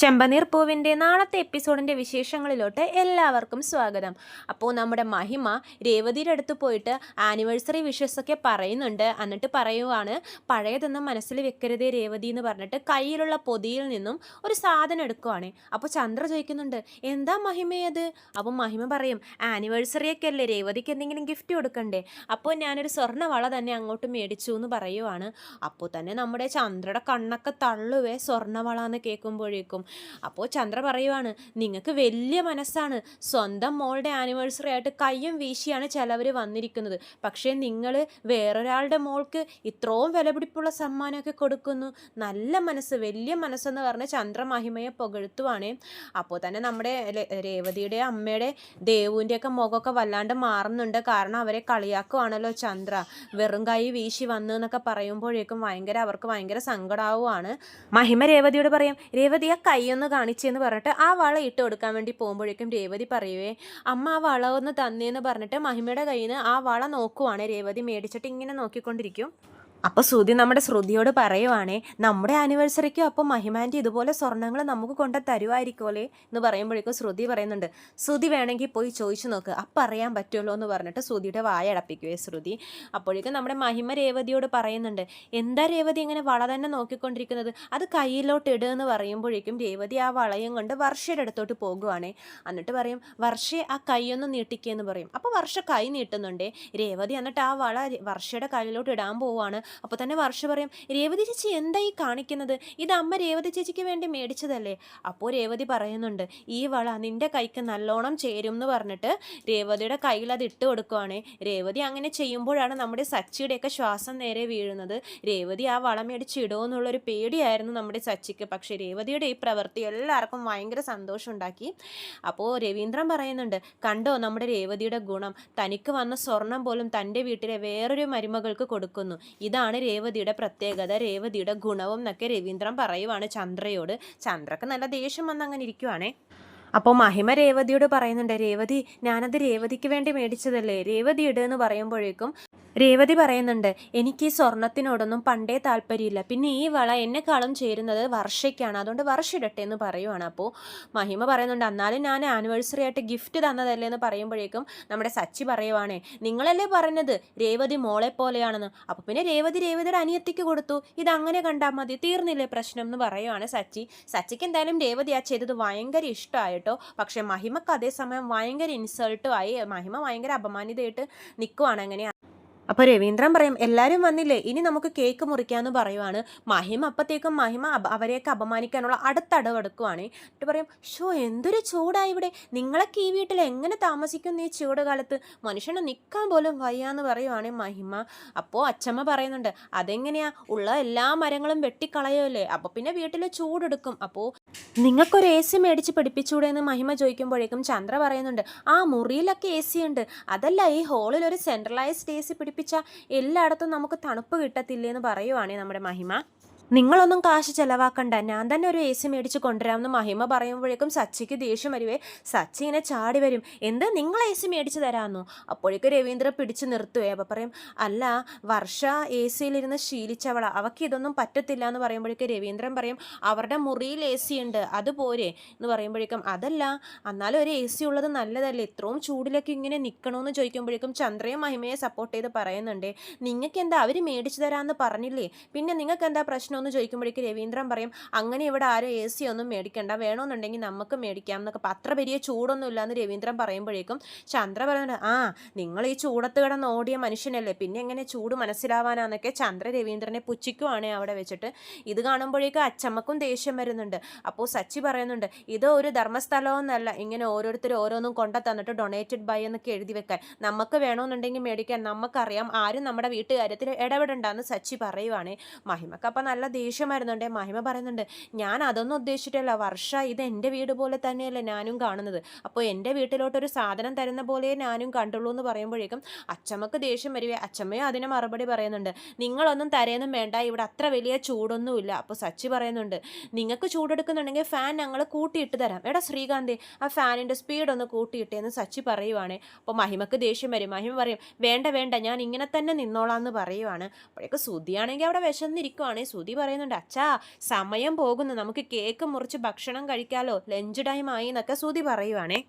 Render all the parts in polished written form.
ചെമ്പനീർ പൂവിൻ്റെ നാളത്തെ എപ്പിസോഡിൻ്റെ വിശേഷങ്ങളിലോട്ട് എല്ലാവർക്കും സ്വാഗതം. അപ്പോൾ നമ്മുടെ മഹിമ രേവതിയുടെ അടുത്ത് പോയിട്ട് ആനിവേഴ്സറി വിഷസൊക്കെ പറയുന്നുണ്ട്. എന്നിട്ട് പറയുവാണ്, പഴയതൊന്നും മനസ്സിൽ വെക്കരുതേ രേവതി എന്ന് പറഞ്ഞിട്ട് കയ്യിലുള്ള പൊതിയിൽ നിന്നും ഒരു സാധനം എടുക്കുവാണ്. അപ്പോൾ ചന്ദ്ര ചോദിക്കുന്നുണ്ട്, എന്താ മഹിമയത്? അപ്പോൾ മഹിമ പറയും, ആനിവേഴ്സറിയൊക്കെ അല്ലേ, രേവതിക്ക് എന്തെങ്കിലും ഗിഫ്റ്റ് കൊടുക്കണ്ടേ, അപ്പോൾ ഞാനൊരു സ്വർണ്ണവള തന്നെ അങ്ങോട്ട് മേടിച്ചു എന്ന് പറയുവാണ്. അപ്പോൾ തന്നെ നമ്മുടെ ചന്ദ്രയുടെ കണ്ണൊക്കെ തള്ളുവേ സ്വർണ്ണവള എന്ന് കേൾക്കുമ്പോഴേക്കും. അപ്പോൾ ചന്ദ്ര പറയുവാണ്, നിങ്ങൾക്ക് വലിയ മനസ്സാണ്, സ്വന്തം മോളുടെ ആനിവേഴ്സറി ആയിട്ട് കയ്യും വീശിയാണ് ചിലവർ വന്നിരിക്കുന്നത്, പക്ഷേ നിങ്ങൾ വേറൊരാളുടെ മോൾക്ക് ഇത്രയും വിലപിടിപ്പുള്ള സമ്മാനമൊക്കെ കൊടുക്കുന്നു, നല്ല മനസ്സ്, വലിയ മനസ്സെന്ന് പറഞ്ഞ് ചന്ദ്ര മഹിമയെ പുകഴ്ത്തുവാണേ. അപ്പോൾ തന്നെ നമ്മുടെ രേവതിയുടെ അമ്മയുടെ ദേവുവിൻ്റെയൊക്കെ മുഖമൊക്കെ വല്ലാണ്ട് മാറുന്നുണ്ട്. കാരണം അവരെ കളിയാക്കുവാണല്ലോ ചന്ദ്ര, വെറും കൈ വീശി വന്നു എന്നൊക്കെ പറയുമ്പോഴേക്കും അവർക്ക് ഭയങ്കര സങ്കടമാവുകയാണ്. മഹിമ രേവതിയോട് പറയും, രേവതി ആ കൈയൊന്ന് കാണിച്ചെന്ന് പറഞ്ഞിട്ട് ആ വള ഇട്ട് കൊടുക്കാൻ വേണ്ടി പോകുമ്പോഴേക്കും രേവതി പറയുവേ, അമ്മ ആ വള ഒന്ന് തന്നേന്ന് പറഞ്ഞിട്ട് മഹിമയുടെ കയ്യിൽ നിന്ന് ആ വള നോക്കുവാണ്. രേവതി മേടിച്ചിട്ട് ഇങ്ങനെ നോക്കിക്കൊണ്ടിരിക്കും. അപ്പോൾ നമ്മുടെ ശ്രുതിയോട് പറയുവാണേ, നമ്മുടെ ആനിവേഴ്സറിക്കും അപ്പോൾ മഹിമാൻ്റെ ഇതുപോലെ സ്വർണ്ണങ്ങൾ നമുക്ക് കൊണ്ട് തരുമായിരിക്കുമല്ലേ എന്ന് പറയുമ്പോഴേക്കും ശ്രുതി പറയുന്നുണ്ട്, ശ്രുതി വേണമെങ്കിൽ പോയി ചോദിച്ചു നോക്ക്, അപ്പം അറിയാൻ പറ്റുമല്ലോ എന്ന് പറഞ്ഞിട്ട് ശ്രുതിയുടെ വായ അടപ്പിക്കുവേ ശ്രുതി. അപ്പോഴേക്കും നമ്മുടെ മഹിമ രേവതിയോട് പറയുന്നുണ്ട്, എന്താ രേവതി ഇങ്ങനെ വള തന്നെ നോക്കിക്കൊണ്ടിരിക്കുന്നത്, അത് കയ്യിലോട്ട് ഇടുക എന്ന് പറയുമ്പോഴേക്കും രേവതി ആ വളയും കൊണ്ട് വർഷയുടെ അടുത്തോട്ട് പോകുവാണേ. എന്നിട്ട് പറയും, വർഷയെ ആ കൈയൊന്ന് നീട്ടിക്കുകയെന്ന് പറയും. അപ്പോൾ വർഷ കൈ നീട്ടുന്നുണ്ടേ. രേവതി എന്നിട്ട് ആ വള വർഷയുടെ കയ്യിലോട്ട് ഇടാൻ പോവുകയാണ്. അപ്പോൾ തന്നെ വർഷ പറയും, രേവതി ചേച്ചി എന്താ ഈ കാണിക്കുന്നത്, ഇത് അമ്മ രേവതി ചേച്ചിക്ക് വേണ്ടി മേടിച്ചതല്ലേ. അപ്പോൾ രേവതി പറയുന്നുണ്ട്, ഈ വള നിൻ്റെ കൈക്ക് നല്ലോണം ചേരും എന്ന് പറഞ്ഞിട്ട് രേവതിയുടെ കയ്യിൽ അത് ഇട്ട് കൊടുക്കുവാണേ. രേവതി അങ്ങനെ ചെയ്യുമ്പോഴാണ് നമ്മുടെ സച്ചിയുടെയൊക്കെ ശ്വാസം നേരെ വീഴുന്നത്. രേവതി ആ വള മേടിച്ചിടുമോ എന്നുള്ളൊരു പേടിയായിരുന്നു നമ്മുടെ സച്ചിക്ക്. പക്ഷേ രേവതിയുടെ ഈ പ്രവൃത്തി എല്ലാവർക്കും ഭയങ്കര സന്തോഷം ഉണ്ടാക്കി. അപ്പോൾ രവീന്ദ്രൻ പറയുന്നുണ്ട്, കണ്ടോ നമ്മുടെ രേവതിയുടെ ഗുണം, തനിക്ക് വന്ന സ്വർണം പോലും തൻ്റെ വീട്ടിലെ വേറൊരു മരുമകൾക്ക് കൊടുക്കുന്നു, ഇതാണ് രേവതിയുടെ പ്രത്യേകത, രേവതിയുടെ ഗുണവും എന്നൊക്കെ രവീന്ദ്രൻ പറയുവാണ് ചന്ദ്രയോട്. ചന്ദ്രക്ക് നല്ല ദേഷ്യം വന്ന് അങ്ങനെ ഇരിക്കുവാണേ. അപ്പോൾ മഹിമ രേവതിയോട് പറയുന്നുണ്ട്, രേവതി ഞാനത് രേവതിക്ക് വേണ്ടി മേടിച്ചതല്ലേ, രേവതി ഇടുന്ന് പറയുമ്പോഴേക്കും രേവതി പറയുന്നുണ്ട്, എനിക്ക് ഈ സ്വർണത്തിനോടൊന്നും പണ്ടേ താല്പര്യമില്ല, പിന്നെ ഈ വള എന്നെക്കാളും ചേരുന്നത് വർഷയ്ക്കാണ്, അതുകൊണ്ട് വർഷ ഇടട്ടെ എന്ന് പറയുവാണ്. അപ്പോൾ മഹിമ പറയുന്നുണ്ട്, എന്നാലും ഞാൻ ആനിവേഴ്സറി ആയിട്ട് ഗിഫ്റ്റ് തന്നതല്ലേ എന്ന് പറയുമ്പോഴേക്കും നമ്മുടെ സച്ചി പറയുവാണേ, നിങ്ങളല്ലേ പറഞ്ഞത് രേവതി മോളെ പോലെയാണെന്ന്, അപ്പോൾ പിന്നെ രേവതിയുടെ അനിയത്തിക്ക് കൊടുത്തു, ഇതങ്ങനെ കണ്ടാൽ മതി, തീർന്നില്ലേ പ്രശ്നം എന്ന് പറയുവാണ് സച്ചി. സച്ചിക്ക് എന്തായാലും രേവതി ആ ചെയ്തത് ഭയങ്കര ഇഷ്ടമായിട്ടോ. പക്ഷേ മഹിമക്ക് അതേസമയം ഭയങ്കര ഇൻസൾട്ടും ആയി, മഹിമ ഭയങ്കര അപമാനിതയായിട്ട് നിൽക്കുവാണ്. അങ്ങനെ അപ്പോൾ രവീന്ദ്രൻ പറയും, എല്ലാവരും വന്നില്ലേ, ഇനി നമുക്ക് കേക്ക് മുറിക്കാമെന്ന് പറയുവാണ്. മഹിമ അപ്പോഴത്തേക്കും അവരെയൊക്കെ അപമാനിക്കാനുള്ള അടുത്തടവെടുക്കുവാണ്. എന്നിട്ട് പറയും, എന്തൊരു ചൂടായി ഇവിടെ, നിങ്ങളൊക്കെ ഈ വീട്ടിൽ എങ്ങനെ താമസിക്കുന്നു ഈ ചൂട് കാലത്ത്, മനുഷ്യനെ നിൽക്കാൻ പോലും വയ്യാന്ന് പറയുവാണ് മഹിമ. അപ്പോൾ അച്ചമ്മ പറയുന്നുണ്ട്, അതെങ്ങനെയാ, ഉള്ള എല്ലാ മരങ്ങളും വെട്ടിക്കളയുമല്ലേ, അപ്പോൾ പിന്നെ വീട്ടിൽ ചൂടെടുക്കും, അപ്പോൾ നിങ്ങൾക്കൊരു AC മേടിച്ച് പിടിപ്പിച്ചൂടെ എന്ന് മഹിമ ചോദിക്കുമ്പോഴേക്കും ചന്ദ്ര പറയുന്നുണ്ട്, ആ മുറിയിലൊക്കെ AC ഉണ്ട്, അതല്ല ഈ ഹോളിൽ ഒരു സെൻട്രലൈസ്ഡ് AC പിടിപ്പിച്ചാൽ എല്ലായിടത്തും നമുക്ക് തണുപ്പ് കിട്ടത്തില്ലേന്ന് പറയുവാണേ നമ്മുടെ മഹിമ. നിങ്ങളൊന്നും കാശ് ചിലവാക്കണ്ട, ഞാൻ തന്നെ ഒരു AC മേടിച്ച് കൊണ്ടുവരാമെന്ന് മഹിമ പറയുമ്പോഴേക്കും സച്ചിക്ക് ദേഷ്യം വരുവേ. സച്ചി ഇങ്ങനെ ചാടി വരും, എന്ത് നിങ്ങൾ AC മേടിച്ച് തരാമെന്നോ. അപ്പോഴേക്കും രവീന്ദ്ര പിടിച്ച് നിർത്തുവേ. അപ്പോൾ പറയും, അല്ല വർഷ AC-യിലിരുന്ന് ശീലിച്ചവളാ, അവൾക്ക് ഇതൊന്നും പറ്റത്തില്ല എന്ന് പറയുമ്പോഴേക്കും രവീന്ദ്രൻ പറയും, അവരുടെ മുറിയിൽ AC ഉണ്ട്, അതുപോരെ എന്ന് പറയുമ്പോഴേക്കും, അതല്ല എന്നാലും ഒരു AC ഉള്ളത് നല്ലതല്ലേ, ഇത്രയും ചൂടിലൊക്കെ ഇങ്ങനെ നിൽക്കണമെന്ന് ചോദിക്കുമ്പോഴേക്കും ചന്ദ്രയും മഹിമയെ സപ്പോർട്ട് ചെയ്ത് പറയുന്നുണ്ട്, നിങ്ങൾക്ക് എന്താ അവർ മേടിച്ച് തരാമെന്ന് പറഞ്ഞില്ലേ, പിന്നെ നിങ്ങൾക്ക് എന്താ പ്രശ്നം എന്ന് ചോദിക്കുമ്പോഴേക്കും രവീന്ദ്രൻ പറയും, അങ്ങനെ ഇവിടെ ആരും AC ഒന്നും മേടിക്കണ്ട, വേണമെന്നുണ്ടെങ്കിൽ നമുക്ക് മേടിക്കാം എന്നൊക്കെ, അത്ര വലിയ ചൂടൊന്നും ഇല്ലയെന്ന് രവീന്ദ്രൻ പറയുമ്പോഴേക്കും ചന്ദ്ര പറയുന്നുണ്ട്, ആ നിങ്ങൾ ഈ ചൂടത്ത് കിടന്ന് ഓടിയ മനുഷ്യനല്ലേ, പിന്നെ എങ്ങനെ ചൂട് മനസ്സിലാവാനാന്നൊക്കെ ചന്ദ്ര രവീന്ദ്രനെ പുച്ഛിക്കുവാണേ അവിടെ വെച്ചിട്ട്. ഇത് കാണുമ്പോഴേക്കും അച്ചമ്മക്കും ദേഷ്യം വരുന്നുണ്ട്. അപ്പോൾ സച്ചി പറയുന്നുണ്ട്, ഇത് ഒരു ധർമ്മസ്ഥലമൊന്നല്ല, ഇങ്ങനെ ഓരോരുത്തർ ഓരോന്നും കൊണ്ട തന്നിട്ട് ഡൊണേറ്റഡ് ബൈ എന്നൊക്കെ എഴുതി വെക്കാൻ, നമുക്ക് വേണമെന്നുണ്ടെങ്കിൽ മേടിക്കാൻ, നമുക്കറിയാം, ആരും നമ്മുടെ വീട്ടുകാര്യത്തിൽ ഇടപെടണ്ടെന്ന് സച്ചി പറയുവാണേ. മഹിമക്ക് അപ്പം നല്ല ദേഷ്യം വരുന്നുണ്ട്. മഹിമ പറയുന്നുണ്ട്, ഞാൻ അതൊന്നും ഉദ്ദേശിച്ചിട്ടല്ല വർഷ, ഇത് എൻ്റെ വീട് പോലെ തന്നെയല്ലേ ഞാനും കാണുന്നത്, അപ്പോൾ എൻ്റെ വീട്ടിലോട്ടൊരു സാധനം തരുന്ന പോലെ ഞാനും കണ്ടുള്ളൂ എന്ന് പറയുമ്പോഴേക്കും അച്ചമ്മക്ക് ദേഷ്യം വരുവേ. അച്ചമ്മയും അതിന് മറുപടി പറയുന്നുണ്ട്, നിങ്ങളൊന്നും തരേന്നും വേണ്ട, ഇവിടെ അത്ര വലിയ ചൂടൊന്നുമില്ല. അപ്പോൾ സച്ചി പറയുന്നുണ്ട്, നിങ്ങൾക്ക് ചൂടെടുക്കുന്നുണ്ടെങ്കിൽ ഫാൻ ഞങ്ങൾ കൂട്ടിയിട്ട് തരാം, എടാ ശ്രീകാന്തി ആ ഫാനിൻ്റെ സ്പീഡൊന്ന് കൂട്ടിയിട്ടേന്ന് സച്ചി പറയുവാണ്. അപ്പോൾ മഹിമക്ക് ദേഷ്യം വരും. മഹിമ പറയും, വേണ്ട ഞാൻ ഇങ്ങനെ തന്നെ നിന്നോളാം എന്ന് പറയുവാണ്. അപ്പോഴേക്ക് ശ്രുതിയാണെങ്കിൽ അവിടെ വിശന്നിരിക്കുവാണ്. ശ്രുതി പറയുന്നുണ്ട്, അച്ഛാ സമയം പോകുന്നു, നമുക്ക് കേക്ക് മുറിച്ച് ഭക്ഷണം കഴിക്കാലോ, ലഞ്ച് ടൈം ആയി എന്നൊക്കെ ശ്രുതി പറയുവാണേ.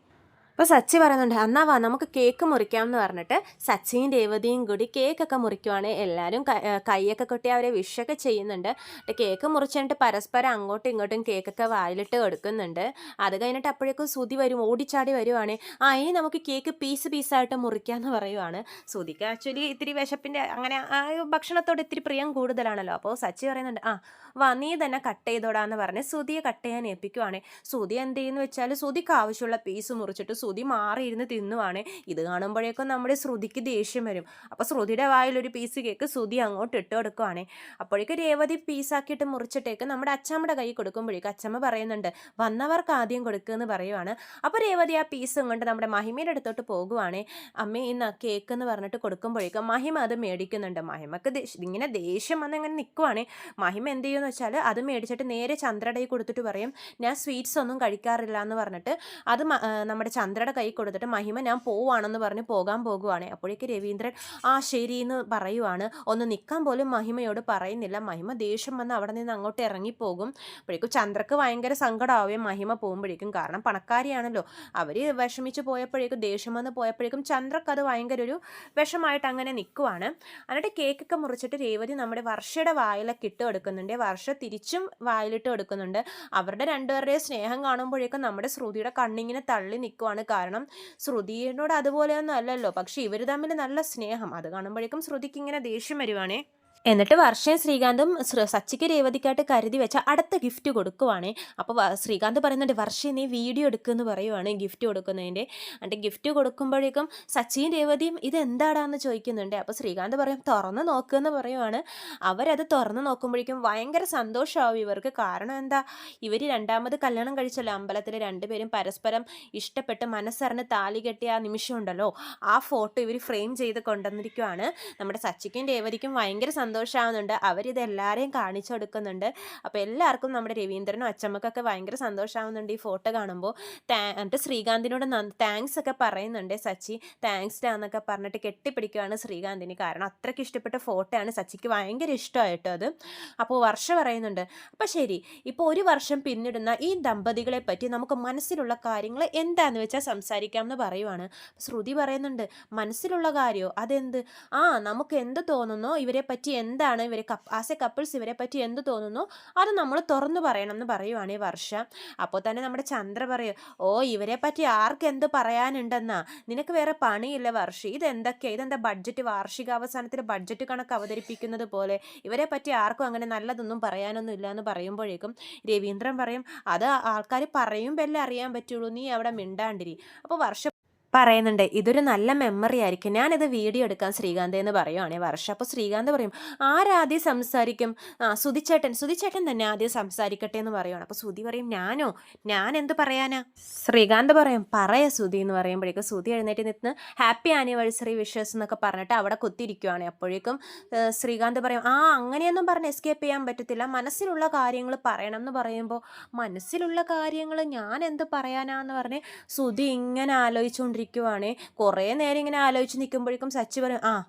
അപ്പോൾ സച്ചി പറയുന്നുണ്ട്, എന്നാ വാ നമുക്ക് കേക്ക് മുറിക്കാം എന്ന് പറഞ്ഞിട്ട് സച്ചിയും രേവതിയും കൂടി കേക്കൊക്കെ മുറിക്കുവാണ്. എല്ലാവരും കൈയൊക്കെ കൊട്ടി അവരെ വിഷൊക്കെ ചെയ്യുന്നുണ്ട്. കേക്ക് മുറിച്ചിട്ട് പരസ്പരം അങ്ങോട്ടും ഇങ്ങോട്ടും കേക്കൊക്കെ വായിലിട്ട് കൊടുക്കുന്നുണ്ട്. അത് കഴിഞ്ഞിട്ട് അപ്പോഴേക്കും ശ്രുതി വരും, ഓടിച്ചാടി വരുവാണ്. ഇനി നമുക്ക് കേക്ക് പീസായിട്ട് മുറിക്കാമെന്ന് പറയുവാണ്. ശ്രുതിക്ക് ആക്ച്വലി ഇത്തിരി വിശപ്പിൻ്റെ അങ്ങനെ ഭക്ഷണത്തോട് ഇത്തിരി പ്രിയം കൂടുതലാണല്ലോ. അപ്പോൾ സച്ചി പറയുന്നുണ്ട്, വാ നീ തന്നെ കട്ട് ചെയ്തോടാന്ന് പറഞ്ഞ് ശ്രുതിയെ കട്ട് ചെയ്യാൻ ഏൽപ്പിക്കുവാണ്. ശ്രുതി എന്ത് ചെയ്യുന്നു വെച്ചാൽ ശ്രുതിക്ക് ആവശ്യമുള്ള പീസ് മുറിച്ചിട്ട് ശ്രുതി മാറിയിരുന്ന് തിന്നുവാണ്. ഇത് കാണുമ്പോഴേക്കും നമ്മുടെ ശ്രുതിക്ക് ദേഷ്യം വരും. അപ്പോൾ ശ്രുതിയുടെ വായിലൊരു പീസ് കേക്ക് ശ്രുതി അങ്ങോട്ട് ഇട്ട് കൊടുക്കുവാണ്. അപ്പോഴേക്ക് രേവതി പീസാക്കിയിട്ട് മുറിച്ചിട്ടേക്ക് നമ്മുടെ അച്ചമ്മയുടെ കൈ കൊടുക്കുമ്പോഴേക്കും അച്ചമ്മ പറയുന്നുണ്ട്, വന്നവർക്ക് ആദ്യം കൊടുക്കുമെന്ന് പറയുവാണ്. അപ്പോൾ രേവതി ആ പീസും കൊണ്ട് നമ്മുടെ മഹിമയുടെ അടുത്തോട്ട് പോകുവാണ്. അമ്മേ ഇന്ന് കേക്ക് എന്ന് പറഞ്ഞിട്ട് കൊടുക്കുമ്പോഴേക്കും മഹിമ അത് മേടിക്കുന്നുണ്ട്. മഹിമക്ക് ഇങ്ങനെ ദേഷ്യം വന്ന് ഇങ്ങനെ നിൽക്കുവാണ്. മഹിമ എന്ത് ചെയ്യുമെന്ന് വെച്ചാൽ അത് മേടിച്ചിട്ട് നേരെ ചന്ദ്രയുടെ കൈ കൊടുത്തിട്ട് പറയും, ഞാൻ സ്വീറ്റ്സ് ഒന്നും കഴിക്കാറില്ല എന്ന് പറഞ്ഞിട്ട് അത് നമ്മുടെ ചന്ദ്രയുടെ കൈ കൊടുത്തിട്ട് മഹിമ ഞാൻ പോവാണെന്ന് പറഞ്ഞ് പോകാൻ പോകുവാണ്. അപ്പോഴേക്ക് രവീന്ദ്രൻ ശരി എന്ന് പറയുവാണ്. ഒന്ന് നിൽക്കാൻ പോലും മഹിമയോട് പറയുന്നില്ല. മഹിമ ദേഷ്യം വന്ന് അവിടെ നിന്ന് അങ്ങോട്ട് ഇറങ്ങിപ്പോകും. അപ്പോഴേക്കും ചന്ദ്രക്ക് ഭയങ്കര സങ്കടമാവുകയും മഹിമ പോകുമ്പോഴേക്കും, കാരണം പണക്കാരിയാണല്ലോ. അവർ വിഷമിച്ച് പോയപ്പോഴേക്കും ദേഷ്യം വന്ന് പോയപ്പോഴേക്കും ചന്ദ്രക്ക് അത് ഭയങ്കര ഒരു വിഷമായിട്ട് അങ്ങനെ നിൽക്കുവാണ്. എന്നിട്ട് കേക്കൊക്കെ മുറിച്ചിട്ട് രേവതി നമ്മുടെ വർഷയുടെ വായിലൊക്കെ ഇട്ട് കൊടുക്കുന്നുണ്ട്. വർഷ തിരിച്ചും വായിലിട്ട് കൊടുക്കുന്നുണ്ട്. അവരുടെ രണ്ടുപേരുടെയും സ്നേഹം കാണുമ്പോഴേക്കും നമ്മുടെ ശ്രുതിയുടെ കണ്ണിങ്ങനെ തള്ളി നിൽക്കുവാണ്. കാരണം ശ്രുതിയോട് അതുപോലെയൊന്നും അല്ലല്ലോ, പക്ഷെ ഇവർ തമ്മിൽ നല്ല സ്നേഹം. അത് കാണുമ്പോഴേക്കും ശ്രുതിക്ക് ഇങ്ങനെ ദേഷ്യം വരുവാണേ. എന്നിട്ട് വർഷയും ശ്രീകാന്തും സച്ചിക്ക് രേവതിക്കായിട്ട് കരുതി വെച്ച അടുത്ത ഗിഫ്റ്റ് കൊടുക്കുവാണേ. അപ്പോൾ ശ്രീകാന്ത് പറയുന്നുണ്ട്, വർഷ നീ വീഡിയോ എടുക്കുമെന്ന് പറയുവാണ് ഗിഫ്റ്റ് കൊടുക്കുന്നതിൻ്റെ. എന്നിട്ട് ഗിഫ്റ്റ് കൊടുക്കുമ്പോഴേക്കും സച്ചിയും രേവതിയും ഇതെന്താടാന്ന് ചോദിക്കുന്നുണ്ട്. അപ്പോൾ ശ്രീകാന്ത് പറയും, തുറന്ന് നോക്കുമെന്ന് പറയുവാണ്. അവരത് തുറന്ന് നോക്കുമ്പോഴേക്കും ഭയങ്കര സന്തോഷമാവും ഇവർക്ക്. കാരണം എന്താ, ഇവർ രണ്ടാമത് കല്യാണം കഴിച്ചല്ലോ അമ്പലത്തിൽ. രണ്ടുപേരും പരസ്പരം ഇഷ്ടപ്പെട്ട് മനസ്സറിഞ്ഞ് താലി കെട്ടിയ ആ നിമിഷം ഉണ്ടല്ലോ, ആ ഫോട്ടോ ഇവർ ഫ്രെയിം ചെയ്ത് കൊണ്ടുവന്നിരിക്കുവാണ്. നമ്മുടെ സച്ചിക്കും രേവതിക്കും ഭയങ്കര സന്തോഷമാവുന്നുണ്ട്. അവരിത് എല്ലാവരെയും കാണിച്ചു കൊടുക്കുന്നുണ്ട്. അപ്പോൾ എല്ലാവർക്കും നമ്മുടെ രവീന്ദ്രനും അച്ചമ്മക്കൊക്കെ ഭയങ്കര സന്തോഷമാവുന്നുണ്ട് ഈ ഫോട്ടോ കാണുമ്പോൾ. എന്നിട്ട് ശ്രീകാന്തിനോട് താങ്ക്സ് ഒക്കെ പറയുന്നുണ്ട് സച്ചി. താങ്ക്സ് ഡാ എന്നൊക്കെ പറഞ്ഞിട്ട് കെട്ടിപ്പിടിക്കുകയാണ് ശ്രീകാന്തിന്. കാരണം അത്രയ്ക്ക് ഇഷ്ടപ്പെട്ട ഫോട്ടോയാണ്, സച്ചിക്ക് ഭയങ്കര ഇഷ്ടമായിട്ടോ അത്. അപ്പോൾ വർഷ പറയുന്നുണ്ട്, അപ്പോൾ ശരി, ഇപ്പോൾ ഒരു വർഷം പിന്നിടുന്ന ഈ ദമ്പതികളെ പറ്റി നമുക്ക് മനസ്സിലുള്ള കാര്യങ്ങൾ എന്താണെന്ന് വെച്ചാൽ സംസാരിക്കാമെന്ന് പറയുവാണ്. ശ്രുതി പറയുന്നുണ്ട്, മനസ്സിലുള്ള കാര്യമോ, അതെന്ത്? നമുക്ക് എന്ത് തോന്നുന്നോ ഇവരെ പറ്റി, എന്താണ് ഇവരെ ആസ് എ കപ്പിൾസ് ഇവരെ പറ്റി എന്ത് തോന്നുന്നു അത് നമ്മൾ തുറന്നു പറയണം എന്ന് പറയുവാണ് വർഷ. അപ്പോൾ തന്നെ നമ്മുടെ ചന്ദ്ര പറയും, ഇവരെ പറ്റി ആർക്ക് എന്ത് പറയാനുണ്ടെന്നാ, നിനക്ക് വേറെ പണിയില്ല വർഷ, ഇതെന്താ ബഡ്ജറ്റ്, വാർഷികാവസാനത്തിൽ ബഡ്ജറ്റ് കണക്ക് അവതരിപ്പിക്കുന്നത് പോലെ, ഇവരെ പറ്റി ആർക്കും അങ്ങനെ നല്ലതൊന്നും പറയാനൊന്നും ഇല്ല എന്ന് പറയുമ്പോഴേക്കും രവീന്ദ്രൻ പറയും, അത് ആൾക്കാർ പറയുമ്പോൾ എല്ലാം അറിയാൻ പറ്റുള്ളൂ, നീ അവിടെ മിണ്ടാണ്ടിരി. അപ്പോൾ വർഷ പറയുന്നുണ്ട്, ഇതൊരു നല്ല മെമ്മറി ആയിരിക്കും, ഞാനിത് വീഡിയോ എടുക്കാൻ ശ്രീകാന്ത് എന്ന് പറയുവാണേ വർഷ. അപ്പോൾ ശ്രീകാന്ത് പറയും, ആരാദ്യം സംസാരിക്കും? സുധിച്ചേട്ടൻ തന്നെ ആദ്യം സംസാരിക്കട്ടെ എന്ന് പറയുവാണ്. അപ്പോൾ സുധി പറയും, ഞാൻ എന്ത് പറയാനാ? ശ്രീകാന്ത് പറയും, സുധി എന്ന് പറയുമ്പോഴേക്കും സുധി എഴുന്നേറ്റ് നിന്ന് ഹാപ്പി ആനിവേഴ്സറി വിഷസ് എന്നൊക്കെ പറഞ്ഞിട്ട് അവിടെ കുത്തിയിരിക്കുവാണ്. അപ്പോഴേക്കും ശ്രീകാന്ത് പറയും, അങ്ങനെയൊന്നും പറഞ്ഞ് എസ്കേപ്പ് ചെയ്യാൻ പറ്റത്തില്ല, മനസ്സിലുള്ള കാര്യങ്ങൾ പറയണം എന്ന് പറയുമ്പോൾ, മനസ്സിലുള്ള കാര്യങ്ങൾ ഞാൻ എന്ത് പറയാനാന്ന് പറഞ്ഞ് സുധി ഇങ്ങനെ ആലോചിച്ചുകൊണ്ട് ിരിക്കുവാണേ. കുറേ നേരം ഇങ്ങനെ ആലോചിച്ച് നിൽക്കുമ്പോഴേക്കും സച്ചി പറയും,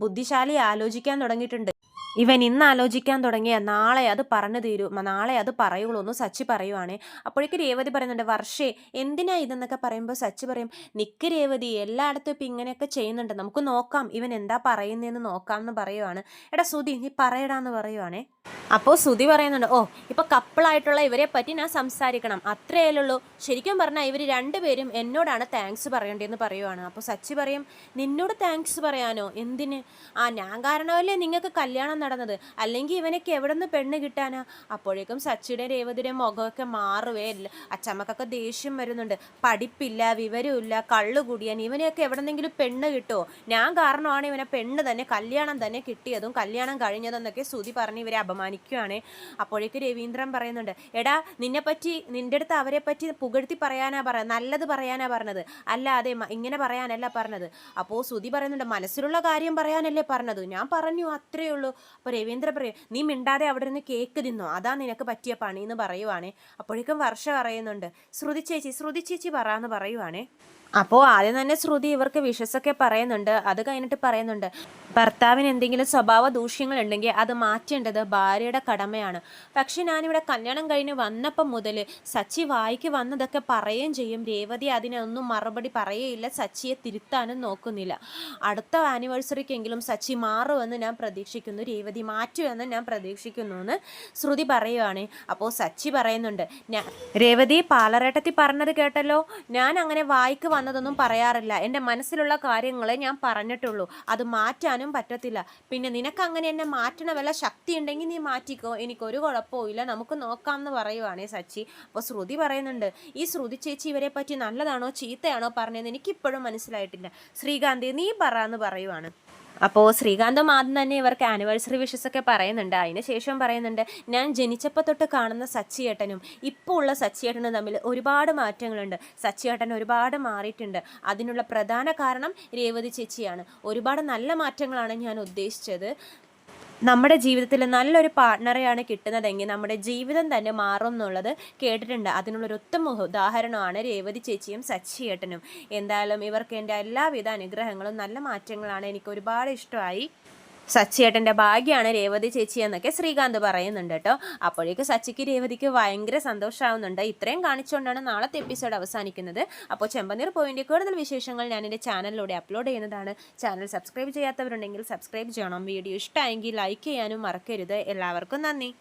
ബുദ്ധിശാലി ആലോചിക്കാൻ തുടങ്ങിയിട്ടുണ്ട്, ഇവൻ ഇന്ന് ആലോചിക്കാൻ തുടങ്ങിയ നാളെ അത് പറഞ്ഞു തീരൂ, നാളെ അത് പറയുള്ളൂ എന്ന് സച്ചി പറയുവാണേ. അപ്പോഴേക്ക് രേവതി പറയുന്നുണ്ട്, വർഷേ എന്തിനാ ഇതെന്നൊക്കെ പറയുമ്പോൾ സച്ചി പറയും, നിക്ക് രേവതി, എല്ലായിടത്തും ഇപ്പം ഇങ്ങനെയൊക്കെ ചെയ്യുന്നുണ്ട്, നമുക്ക് നോക്കാം ഇവൻ എന്താ പറയുന്നതെന്ന് നോക്കാം എന്ന് പറയുവാണ്. എടാ സുധി നീ പറയടാന്ന് പറയുവാണേ. അപ്പോൾ സുധി പറയുന്നുണ്ട്, ഇപ്പോൾ കപ്പിളായിട്ടുള്ള ഇവരെ പറ്റി ഞാൻ സംസാരിക്കണം, അത്രയേ ശരിക്കും പറഞ്ഞാൽ ഇവർ രണ്ടുപേരും എന്നോടാണ് താങ്ക്സ് പറയേണ്ടതെന്ന് പറയുവാണ്. അപ്പോൾ സച്ചി പറയും, നിന്നോട് താങ്ക്സ് പറയാനോ, എന്തിന്? ഞാൻ കാരണമല്ലേ നിങ്ങൾക്ക് കല്യാണം നടന്നത്, അല്ലെങ്കിൽ ഇവനൊക്കെ എവിടെ നിന്ന് പെണ്ണ് കിട്ടാനാ? അപ്പോഴേക്കും സച്ചിയുടെ രേവതിയുടെ മുഖമൊക്കെ മാറുവേ. അച്ചമ്മക്കൊക്കെ ദേഷ്യം വരുന്നുണ്ട്, പഠിപ്പില്ല, വിവരമില്ല, കള്ളു കുടിയാൻ, ഇവനെയൊക്കെ എവിടെന്നെങ്കിലും പെണ്ണ് കിട്ടുമോ? ഞാൻ കാരണമാണ് ഇവനെ പെണ്ണ് തന്നെ, കല്യാണം തന്നെ കിട്ടിയതും കല്യാണം കഴിഞ്ഞതെന്നൊക്കെ സുധി പറഞ്ഞ് ഇവരെ അപമാനിക്കുകയാണ്. അപ്പോഴേക്ക് രവീന്ദ്രൻ പറയുന്നുണ്ട്, എടാ നിന്നെപ്പറ്റി, നിൻ്റെ അടുത്ത് അവരെ പറ്റി പുകഴ്ത്തി പറയാനാ പറഞ്ഞത്, നല്ലത് പറയാനാ പറഞ്ഞത്, അല്ലാതെ ഇങ്ങനെ പറയാനല്ല പറഞ്ഞത്. അപ്പോൾ സുധി പറയുന്നുണ്ട്, മനസ്സിലുള്ള കാര്യം പറയാനല്ലേ പറഞ്ഞത്, ഞാൻ പറഞ്ഞു, അത്രയേ ഉള്ളൂ. അപ്പോൾ രവീന്ദ്ര പറയും, നീ മിണ്ടാതെ അവിടെ നിന്ന് കേക്ക് തിന്നോ, അതാ നിനക്ക് പറ്റിയ പണി എന്ന് പറയുവാണേ. അപ്പോഴേക്കും വർഷ പറയുന്നുണ്ട്, ശ്രുതി ചേച്ചി പറയാന്ന് പറയുവാണേ. അപ്പോൾ ആദ്യം തന്നെ ശ്രുതി ഇവർക്ക് വിഷസൊക്കെ പറയുന്നുണ്ട്. അത് കഴിഞ്ഞിട്ട് പറയുന്നുണ്ട്, ഭർത്താവിന് എന്തെങ്കിലും സ്വഭാവ ദൂഷ്യങ്ങൾ ഉണ്ടെങ്കിൽ അത് മാറ്റേണ്ടത് ഭാര്യയുടെ കടമയാണ്. പക്ഷെ ഞാനിവിടെ കല്യാണം കഴിഞ്ഞ് വന്നപ്പം മുതൽ സച്ചി വായിക്ക് വന്നതൊക്കെ പറയുകയും ചെയ്യും. രേവതി അതിനൊന്നും മറുപടി പറയുകയില്ല, സച്ചിയെ തിരുത്താനും നോക്കുന്നില്ല. അടുത്ത ആനിവേഴ്സറിക്കെങ്കിലും സച്ചി മാറുമെന്ന് ഞാൻ പ്രതീക്ഷിക്കുന്നു, രേവതി മാറ്റുമെന്ന് ഞാൻ പ്രതീക്ഷിക്കുന്നു എന്ന് ശ്രുതി പറയുവാണ്. അപ്പോൾ സച്ചി പറയുന്നുണ്ട്, രേവതി പാലറേട്ടത്തി പറഞ്ഞത് കേട്ടല്ലോ, ഞാൻ അങ്ങനെ വായിക്ക് വന്നതൊന്നും പറയാറില്ല. എൻ്റെ മനസ്സിലുള്ള കാര്യങ്ങളെ ഞാൻ പറഞ്ഞിട്ടുള്ളൂ. അത് മാറ്റാനും പറ്റത്തില്ല. പിന്നെ നിനക്ക് അങ്ങനെ എന്നെ മാറ്റണ വല്ല ശക്തി ഉണ്ടെങ്കിൽ നീ മാറ്റിക്കോ, എനിക്കൊരു കുഴപ്പവും ഇല്ല, നമുക്ക് നോക്കാം എന്ന് പറയുവാണേ സച്ചി. അപ്പോൾ ശ്രുതി പറയുന്നുണ്ട്, ഈ ശ്രുതി ചേച്ചി ഇവരെ പറ്റി നല്ലതാണോ ചീത്തയാണോ പറഞ്ഞതെന്ന് എനിക്കിപ്പോഴും മനസ്സിലായിട്ടില്ല. ശ്രീകാന്തി നീ പറ എന്ന് പറയുവാണ്. അപ്പോൾ ശ്രീകാന്തും ആദ്യം തന്നെ ഇവർക്ക് ആനിവേഴ്സറി വിഷസൊക്കെ പറയുന്നുണ്ട്. അതിന് ശേഷം പറയുന്നുണ്ട്, ഞാൻ ജനിച്ചപ്പോൾ തൊട്ട് കാണുന്ന സച്ചിയേട്ടനും ഇപ്പോൾ ഉള്ള സച്ചിയേട്ടനും തമ്മിൽ ഒരുപാട് മാറ്റങ്ങളുണ്ട്. സച്ചിയേട്ടൻ ഒരുപാട് മാറിയിട്ടുണ്ട്. അതിനുള്ള പ്രധാന കാരണം രേവതി ചേച്ചിയാണ്. ഒരുപാട് നല്ല മാറ്റങ്ങളാണ് ഞാൻ ഉദ്ദേശിച്ചത്. നമ്മുടെ ജീവിതത്തിൽ നല്ലൊരു പാർട്ട്ണറെയാണ് കിട്ടുന്നതെങ്കിൽ നമ്മുടെ ജീവിതം തന്നെ മാറും എന്നുള്ളത് കേട്ടിട്ടുണ്ട്. അതിനുള്ളൊരു ഉത്തമ ഉദാഹരണമാണ് രേവതി ചേച്ചിയും സച്ചിയേട്ടനും. എന്തായാലും ഇവർക്ക് എൻ്റെ എല്ലാവിധ അനുഗ്രഹങ്ങളും നല്ല മാറ്റങ്ങളാണ്. എനിക്ക് ഒരുപാട് ഇഷ്ടമായി. സച്ചിയേട്ടൻ്റെ ഭാഗ്യമാണ് രേവതി ചേച്ചി എന്നൊക്കെ ശ്രീകാന്ത് പറയുന്നുണ്ട് കേട്ടോ. അപ്പോഴേക്ക് സച്ചിക്ക് രേവതിക്ക് ഭയങ്കര സന്തോഷമാവുന്നുണ്ട്. ഇത്രയും കാണിച്ചുകൊണ്ടാണ് നാളത്തെ എപ്പിസോഡ് അവസാനിക്കുന്നത്. അപ്പോൾ ചെമ്പനീർ പോയിൻ്റെ കൂടുതൽ വിശേഷങ്ങൾ ഞാൻ എൻ്റെ ചാനലിലൂടെ അപ്ലോഡ് ചെയ്യുന്നതാണ്. ചാനൽ സബ്സ്ക്രൈബ് ചെയ്യാത്തവരുണ്ടെങ്കിൽ സബ്സ്ക്രൈബ് ചെയ്യണം. വീഡിയോ ഇഷ്ടമായെങ്കിൽ ലൈക്ക് ചെയ്യാനും മറക്കരുത്. എല്ലാവർക്കും നന്ദി.